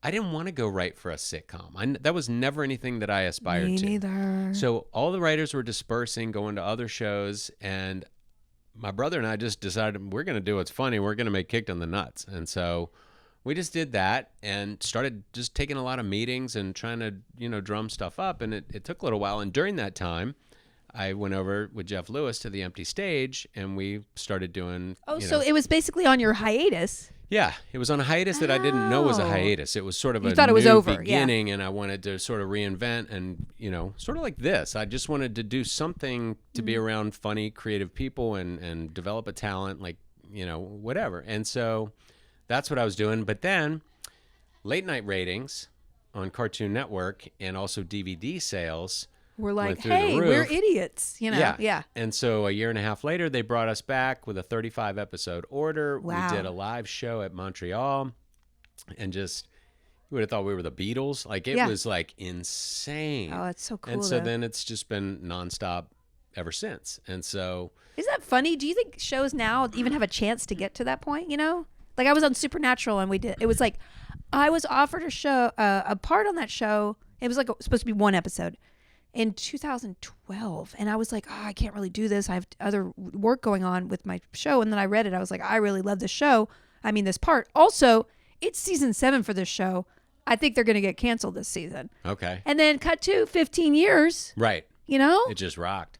I didn't want to go write for a sitcom. That was never anything that I aspired to.
Me neither.
So all the writers were dispersing, going to other shows, and my brother and I just decided we're going to do what's funny. We're going to make Kicked in the Nuts. And so we just did that and started just taking a lot of meetings and trying to, drum stuff up. And it took a little while. And during that time, I went over with Jeff Lewis to the Empty Stage and we started doing.
So it was basically on your hiatus.
Yeah, it was on a hiatus that I didn't know was a hiatus. It was sort of
You thought it was
new
over,
beginning, and I wanted to sort of reinvent and, sort of like this. I just wanted to do something to be around funny, creative people and develop a talent, like, whatever. And so that's what I was doing. But then late night ratings on Cartoon Network and also DVD sales
We're like,
went through the
hey,
roof.
we're idiots, Yeah.
And so a year and a half later, they brought us back with a 35-episode order.
Wow.
We did a live show at Montreal, and just you would have thought we were the Beatles. Like it was like insane.
Oh, it's so cool.
And so then it's just been nonstop ever since. And so
isn't that funny? Do you think shows now even have a chance to get to that point? Like I was on Supernatural and it was like I was offered a part on that show. It was like supposed to be one episode. In 2012, and I was like, I can't really do this. I have other work going on with my show. And then I read it. I was like, I really love this show. I mean, this part. Also, it's season 7 for this show. I think they're going to get canceled this season.
Okay.
And then cut to 15 years,
Right.
you know?
It just rocked.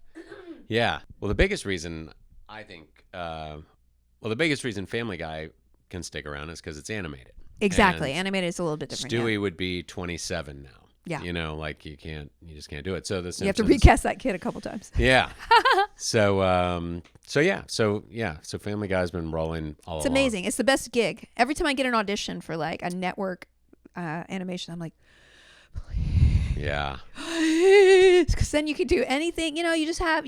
Yeah. Well, the biggest reason I think, the biggest reason Family Guy can stick around is because it's animated.
Exactly.
And
Animated is a little bit different.
Stewie
yeah.
would be 27 now.
Yeah.
You know, like you just can't do it. So the
You have to
Simpsons-
recast that kid a couple times.
Yeah. So Family Guy's been rolling all
It's
along.
amazing. It's the best gig. Every time I get an audition for like a network animation, I'm like,
Yeah.
because then you can do anything. You know, you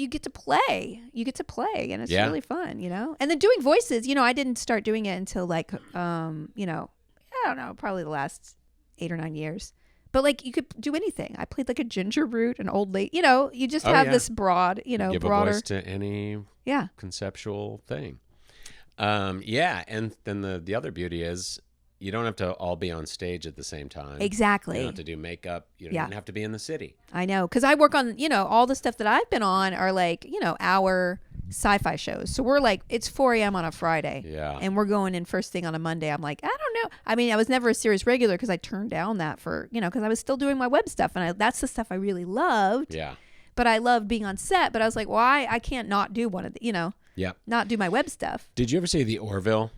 get to play. You get to play, and it's
Yeah.
really fun. You know, and then doing voices. You know, I didn't start doing it until like, you know, I don't know, probably the last 8 or 9 years. But like, you could do anything. I played like a ginger root, an old lady. You know, you just have
yeah.
this broad, you know,
Give
broader.
a voice to any
Yeah.
conceptual thing. Yeah, and then the other beauty is you don't have to all be on stage at the same time.
Exactly.
You don't have to do makeup. You don't
Yeah.
even have to be in the city.
I know, because I work on, you know, all the stuff that I've been on are like, you know, hour sci-fi shows. So we're like, it's 4 a.m. on a Friday.
Yeah.
And we're going in first thing on a Monday. I'm like, I don't know. I mean, I was never a series regular because I turned down that for, you know, because I was still doing my web stuff. And that's the stuff I really loved.
Yeah.
But I loved being on set. But I was like, well, I can't not do one of the, you know,
Yep.
not do my web stuff.
Did you ever see The Orville?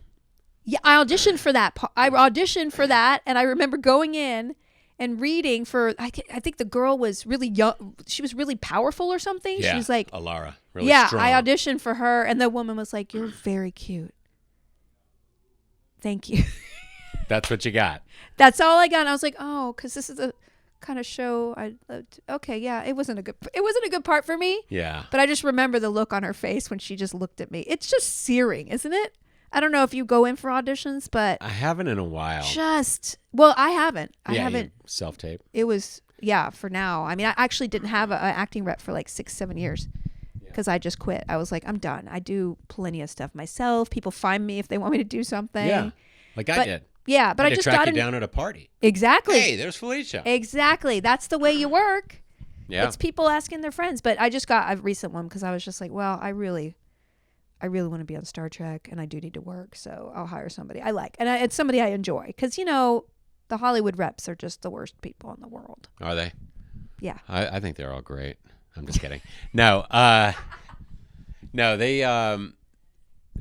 Yeah, I auditioned for that. I auditioned for that, and I remember going in and reading for. I think the girl was really young. She was really powerful or something.
Yeah.
She was like,
Alara. Really
yeah.
strong.
I auditioned for her, and the woman was like, "You're very cute. Thank you."
That's what you got.
That's all I got. And I was like, "Oh, because this is a kind of show I loved." Okay, yeah, it wasn't a good part for me.
Yeah.
But I just remember the look on her face when she just looked at me. It's just searing, isn't it? I don't know if you go in for auditions, but
I haven't in a while.
I haven't. I haven't.
Self-tape.
It was, for now. I mean, I actually didn't have an acting rep for like 6-7 years because I just quit. I was like, I'm done. I do plenty of stuff myself. People find me if they want me to do something.
Yeah. Like I did.
Yeah, but I
to
just
track
got
you
in.
down at a party.
Exactly.
Hey, there's Felicia.
Exactly. That's the way you work.
Yeah.
It's people asking their friends. But I just got a recent one because I was just like, well, I really want to be on Star Trek, and I do need to work, so I'll hire somebody I like, and it's somebody I enjoy, because you know the Hollywood reps are just the worst people in the world.
Are they?
Yeah.
I think they're all great. I'm just kidding. No,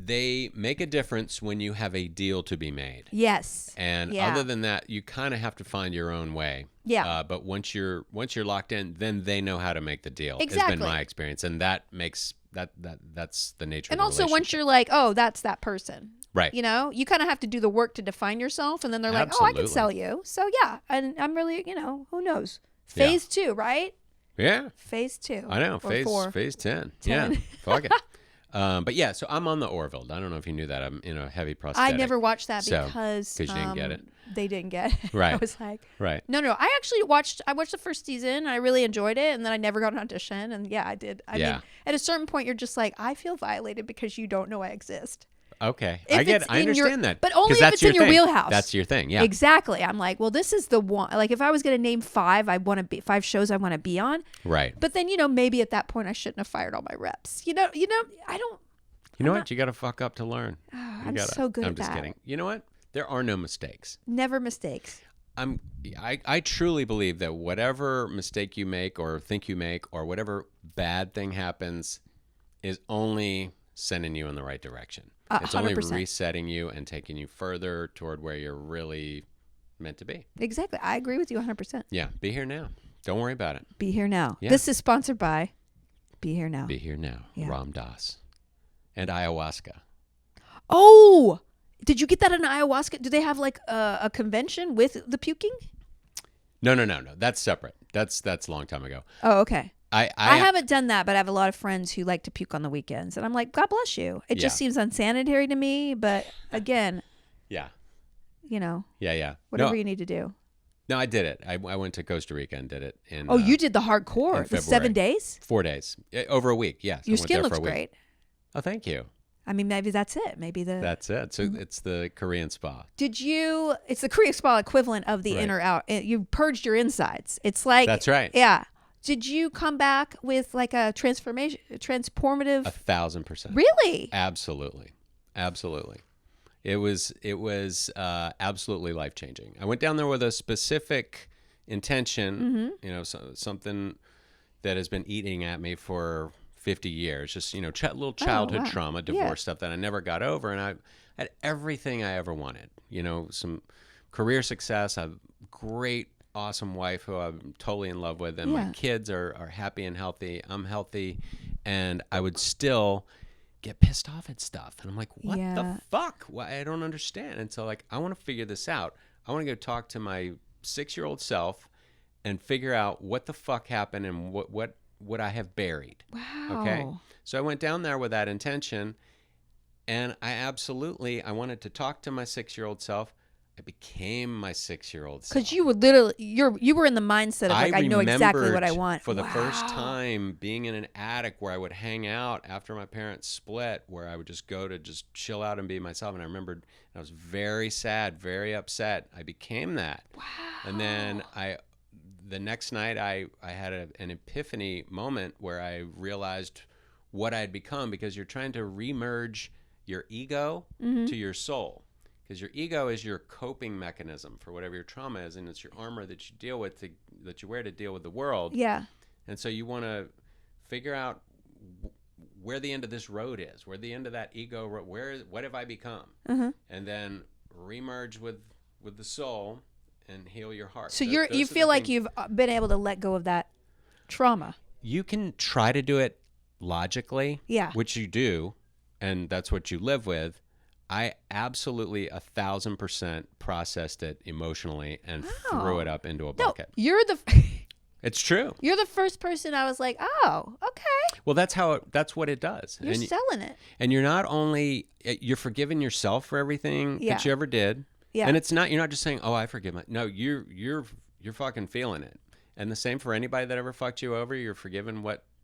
they make a difference when you have a deal to be made.
Yes.
And
Yeah.
other than that, you kind of have to find your own way.
Yeah.
But once you're locked in, then they know how to make the deal.
Exactly.
Has been my experience, and that makes that's the nature.
And
of the
also, once
relationship.
you're like, oh, that's that person,
right,
you know, you kind of have to do the work to define yourself, and then they're like, oh, I can
Absolutely.
sell you. So yeah, and I'm really, you know, who knows? Phase 2, right?
Yeah.
Phase 2.
I know.
Or 4.
Phase 10.
10.
Yeah. Fuck it. But yeah, so I'm on the Orville. I don't know if you knew that. I'm in a heavy prosthetic.
I never watched that
So,
because
you didn't get it.
They didn't get it.
Right.
I was like,
Right.
No. I actually watched the first season. I really enjoyed it, and then I never got an audition. And yeah, I did. I mean, at a certain point, you're just like, I feel violated because you don't know I exist.
Okay.
If
I understand that.
But only
'Cause
if
that's
it's in your
thing.
wheelhouse.
That's your thing. Yeah.
Exactly. I'm like, well, this is the one. Like, if I was going to name 5 shows I want to be on.
Right.
But then, you know, maybe at that point I shouldn't have fired all my reps. You know, I don't.
You know what? You got to fuck up to learn.
I'm so good at
I'm just
that.
kidding. You know what? There are no mistakes.
Never mistakes.
I truly believe that whatever mistake you make or think you make or whatever bad thing happens is only sending you in the right direction. It's only
100%.
resetting you and taking you further toward where you're really meant to be.
Exactly. I agree with you 100%.
Yeah. Be here now. Don't worry about it.
Be here now.
Yeah.
This is sponsored by Be Here Now.
Be here now.
Yeah.
Ram Dass. And ayahuasca.
Oh, did you get that in ayahuasca? Do they have like a convention with the puking?
No. That's separate. That's a long time ago.
Oh, okay.
I
haven't done that, but I have a lot of friends who like to puke on the weekends. And I'm like, God bless you. It just seems unsanitary to me. But again,
Yeah.
you know,
Yeah.
whatever you need to do.
No, I did it. I went to Costa Rica and did it.
Oh, you did the hardcore, the 7 days?
4 days. Over a week, yeah. So
Your
I went
skin
there
looks
for a week.
great.
Oh, thank you.
I mean, maybe that's it. Maybe
That's it. So it's the Korean spa.
it's the Korea spa equivalent of the
Right.
inner out. You purged your insides. It's like.
That's right.
Yeah. Did you come back with like a transformative?
1,000%.
Really?
Absolutely. It was absolutely life-changing. I went down there with a specific intention, something that has been eating at me for 50 years, just, little childhood trauma, divorce stuff that I never got over. And I had everything I ever wanted, some career success, a great, awesome wife who I'm totally in love with. And my kids are happy and healthy. I'm healthy. And I would still get pissed off at stuff. And I'm like, what the fuck? Why? I don't understand. And so I want to figure this out. I want to go talk to my 6-year-old self and figure out what the fuck happened and what I have buried.
Wow.
Okay. So I went down there with that intention, and I wanted to talk to my 6-year-old self. I became my 6-year-old self.
Because you were literally, you were in the mindset of I know exactly what I want.
For the first time, being in an attic where I would hang out after my parents split, where I would just go to just chill out and be myself. And I remembered I was very sad, very upset. I became that.
Wow.
And then the next night, I had an epiphany moment where I realized what I had become, because you're trying to remerge your ego to your soul. Because your ego is your coping mechanism for whatever your trauma is, and it's your armor that you deal with, that you wear to deal with the world.
Yeah.
And so you want to figure out where the end of this road is, where the end of that ego road, what have I become? And then remerge with the soul and heal your heart.
So you feel like you've been able to let go of that trauma.
You can try to do it logically, which you do, and that's what you live with. I absolutely 1,000% processed it emotionally and threw it up into a bucket.
No, you're the.
It's true.
You're the first person I was like, oh, okay.
Well, that's what it does.
You're selling it.
And you're not only you're forgiving yourself for everything that you ever did.
Yeah.
And you're not just saying, oh, I forgive my. No, you're fucking feeling it. And the same for anybody that ever fucked you over. You're forgiving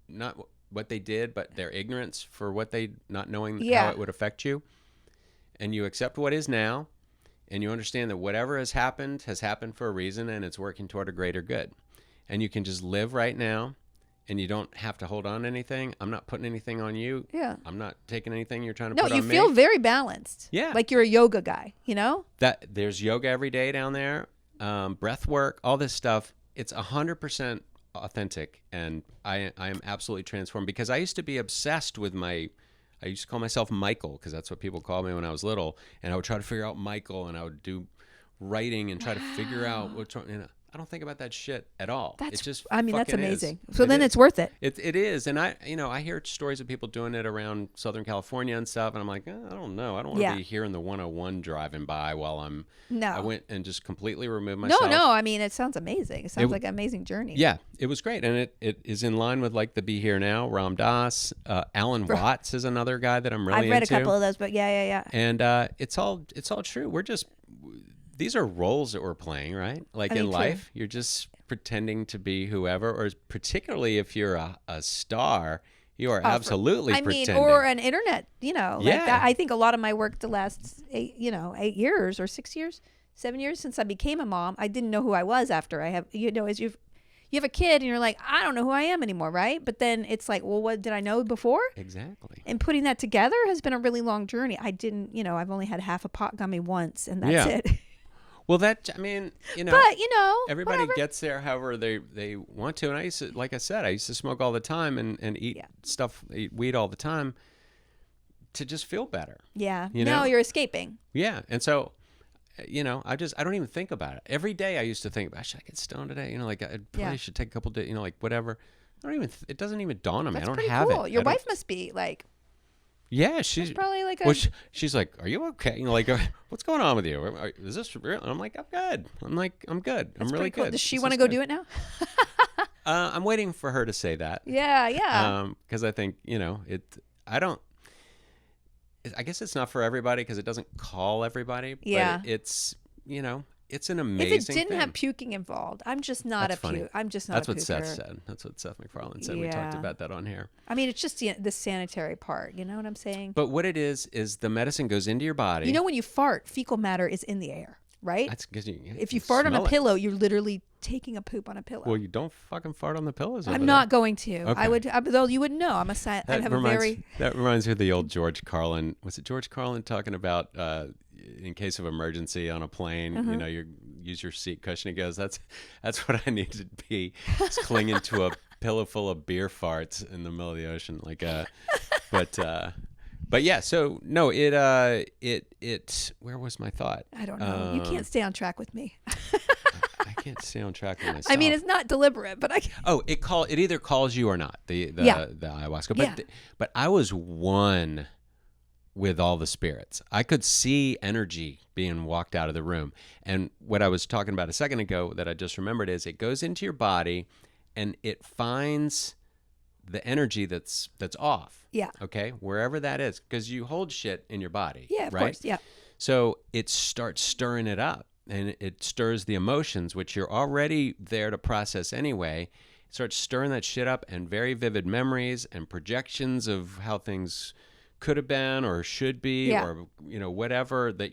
not what they did, but their ignorance for what they not knowing how it would affect you. And you accept what is now, and you understand that whatever has happened for a reason, and it's working toward a greater good. And you can just live right now, and you don't have to hold on to anything. I'm not putting anything on you.
Yeah.
I'm not taking anything you're trying to put on me.
No, you feel very balanced. Yeah. Like you're a yoga guy,
There's yoga every day down there, breath work, all this stuff. It's 100% authentic, and I am absolutely transformed, because I used to be obsessed with I used to call myself Michael, because that's what people called me when I was little. And I would try to figure out Michael, and I would do writing and try to figure out what's wrong. I don't think about that shit at all. That's
amazing. So then it's worth it.
It is. And I hear stories of people doing it around Southern California and stuff. And I'm like, I don't know. I don't want to be hearing the 101 driving by while I went and just completely removed myself.
No. I mean, it sounds amazing. It sounds like an amazing journey.
Yeah, it was great. And it is in line with like the Be Here Now, Ram Dass. Alan Watts is another guy that I'm really into.
I've read a couple of those, but yeah.
And it's all true. These are roles that we're playing, right? Like in life, you're just pretending to be whoever, or particularly if you're a star, you are absolutely pretending.
Or an internet, like that. I think a lot of my work the last 8 years or 6 years, 7 years since I became a mom, I didn't know who I was after I have, as you have a kid and you're like, I don't know who I am anymore, right? But then it's like, well, what did I know before?
Exactly.
And putting that together has been a really long journey. I didn't, I've only had half a pot gummy once, and that's it.
Well, but everybody
whatever.
gets there however they want to. And I used to, like I said, I used to smoke all the time and eat eat weed all the time to just feel better.
Yeah. No, you're escaping.
Yeah. And so, I don't even think about it. Every day I used to think about, should I get stoned today? I probably should take a couple days, whatever. It doesn't even dawn on me.
That's
I don't have
cool.
it.
Your wife must be like.
Yeah, she's
probably like
she's like, "Are you okay?" What's going on with you? Is this real? And I'm like, "I'm good." I'm good. I'm really
cool.
good.
Does she want to go do it now?
I'm waiting for her to say that.
Yeah.
Because I think I guess it's not for everybody, because it doesn't call everybody. But it's it's an amazing
If it didn't have puking involved, I'm just not
That's funny.
I'm just not
That's
a
what
puker.
Seth said. That's what Seth MacFarlane said. We talked about that on here.
I mean, it's just the sanitary part. You know what I'm saying?
But what it is the medicine goes into your body.
When you fart, fecal matter is in the air, right?
That's because
if you fart on a pillow, you're literally taking a poop on a pillow.
Well, you don't fucking fart on the pillows.
I'm not going to.
Okay.
I would, though you wouldn't know.
That reminds me of the old George Carlin. Was it George Carlin talking about in case of emergency on a plane, you know, you use your seat cushion. He goes, that's what I need to be. It's clinging to a pillow full of beer farts in the middle of the ocean. Like, but yeah, so no, it where was my thought?
I don't know. You can't stay on track with me.
I can't stay on track with myself.
I mean, it's not deliberate, but I.
Oh, it either calls you or not. The ayahuasca, but I was one with all the spirits. I could see energy being walked out of the room. And what I was talking about a second ago that I just remembered is it goes into your body and it finds the energy that's off.
Yeah.
Okay. Wherever that is, because you hold shit in your body.
Yeah, of
right?
course. Yeah.
So it starts stirring it up and it stirs the emotions, which you're already there to process anyway. It starts stirring that shit up and very vivid memories and projections of how things could have been or should be or, you know, whatever that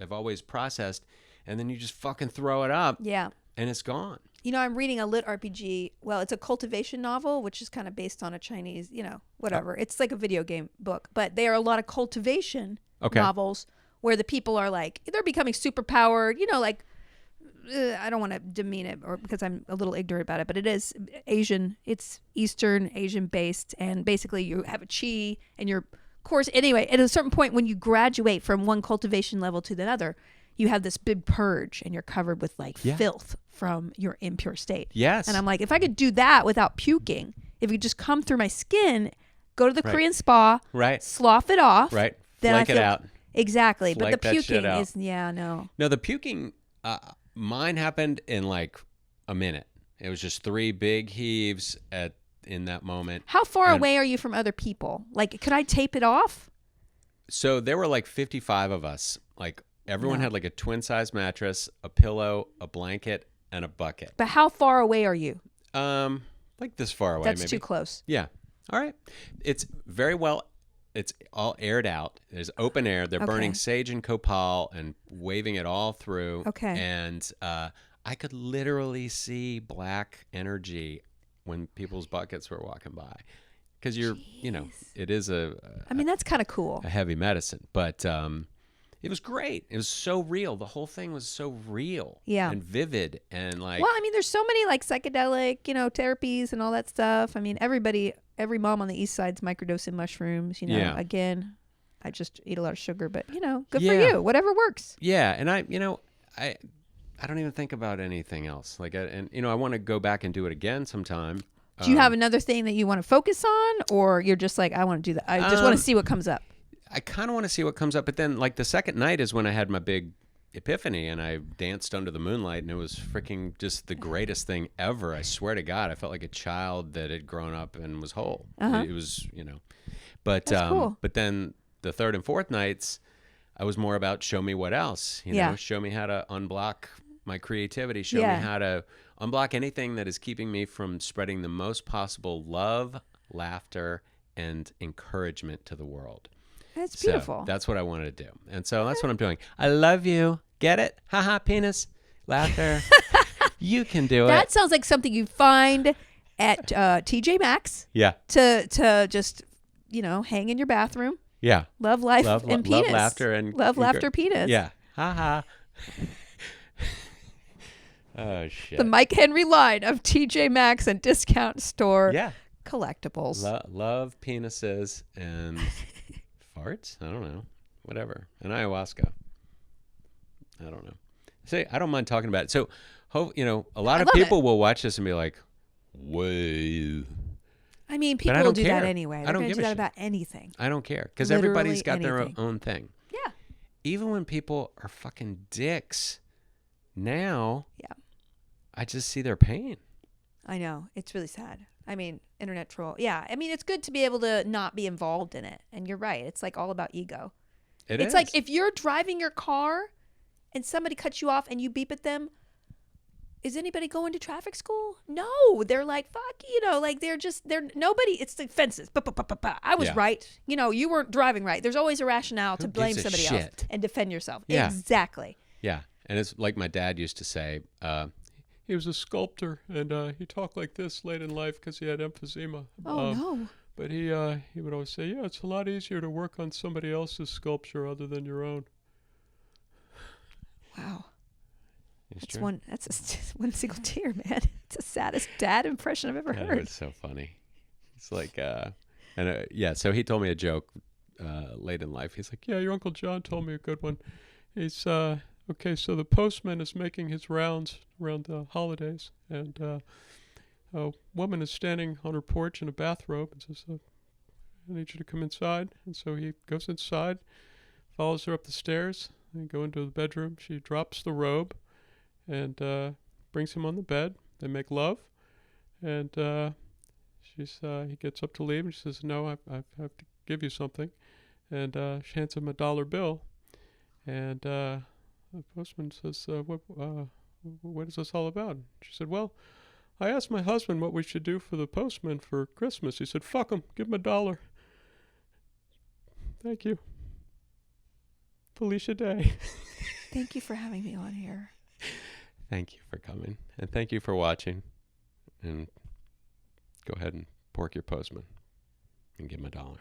have always processed. And then you just fucking throw it up.
Yeah.
And it's gone.
You know, I'm reading a lit RPG. Well, it's a cultivation novel, which is kind of based on a Chinese, you know, whatever. It's like a video game book, but there are a lot of cultivation novels where the people are like, they're becoming super powered, you know, like, I don't want to demean it or because I'm a little ignorant about it, but it is Asian. It's Eastern Asian based. And basically you have a chi and your course. Anyway, at a certain point when you graduate from one cultivation level to the other, you have this big purge and you're covered with like filth from your impure state.
Yes.
And I'm like, if I could do that without puking, if you just come through my skin, go to the Korean spa, slough it off.
Right.
Then
Flake it out.
Exactly.
Flake
but the
that shit
puking
out.
is, no.
No, the puking, mine happened in like a minute. It was just 3 big heaves in that moment.
How far away are you from other people? Like, could I tape it off?
So there were like 55 of us. Like everyone had like a twin size mattress, a pillow, a blanket, and a bucket.
But how far away are you?
Like this far away.
That's
maybe.
too close.
Yeah. All right. It's very well. It's all aired out. There's open air. They're burning sage and copal and waving it all through.
Okay.
And I could literally see black energy when people's buckets were walking by, because you know, it is
I mean, that's kind of cool.
A heavy medicine, but it was great. It was so real. The whole thing was so real, and vivid, and like.
Well, I mean, there's so many like psychedelic, you know, therapies and all that stuff. I mean, every mom on the East Side's microdosing mushrooms. You know, again, I just eat a lot of sugar, but you know, good for you. Whatever works.
Yeah, and I don't even think about anything else. Like, and you know, I want to go back and do it again sometime.
Do you have another thing that you want to focus on, or you're just like, I want to do that? I just want to see what comes up.
I kind of want to see what comes up, but then like the second night is when I had my big epiphany and I danced under the moonlight, and it was freaking just the greatest thing ever. I swear to God, I felt like a child that had grown up and was whole. It was, you know, but
cool.
But then the third and fourth nights, I was more about show me what else, you know, show me how to unblock my creativity, show me how to unblock anything that is keeping me from spreading the most possible love, laughter, and encouragement to the world.
That's beautiful.
So that's what I wanted to do. And so that's what I'm doing. I love you. Get it? Haha, penis. Laughter. You can do it.
That sounds like something you find at TJ Maxx.
Yeah.
To just, you know, hang in your bathroom.
Yeah.
Love life and penis.
Love laughter and
love laughter penis.
Yeah. Haha. Oh shit.
The Mike Henry line of TJ Maxx and discount store collectibles.
Love penises and farts? I don't know. Whatever. And ayahuasca. I don't know. See, I don't mind talking about it. So, you know, a lot of people will watch this and be like, whoa.
I mean, people will do
care.
that anyway. They're
I don't
going to
give
do
a
that
shit
about anything.
I don't care. Because
Literally
everybody's got
anything.
their own thing.
Yeah.
Even when people are fucking dicks now, I just see their pain.
I know. It's really sad. I mean, internet troll. Yeah. I mean, it's good to be able to not be involved in it. And you're right. It's like all about ego. It's like if you're driving your car and somebody cuts you off and you beep at them, is anybody going to traffic school? No. They're like, fuck, you know, like they're nobody, it's the fences. I was right. You know, you weren't driving right. There's always a rationale to blame somebody else and defend yourself. Yeah. Exactly.
Yeah. And it's like my dad used to say, he was a sculptor and he talked like this late in life because he had emphysema.
Oh, no.
But he would always say, yeah, it's a lot easier to work on somebody else's sculpture other than your own. It's
That's one single tear, man. It's the saddest dad impression I've ever
Yeah,
heard.
it's so funny. It's like, so he told me a joke late in life. He's like, yeah, your Uncle John told me a good one. He's, okay, so the postman is making his rounds around the holidays, and a woman is standing on her porch in a bathrobe and says, I need you to come inside. And so he goes inside, follows her up the stairs, and go into the bedroom. She drops the robe and brings him on the bed. They make love, and he gets up to leave, and she says, no, I have to give you something. And she hands him a $1 bill. And the postman says, what is this all about? She said, well, I asked my husband what we should do for the postman for Christmas. He said, fuck him, give him $1. Thank you. Felicia Day.
Thank you for having me on here.
Thank you for coming, and thank you for watching. And go ahead and pork your postman and give him $1.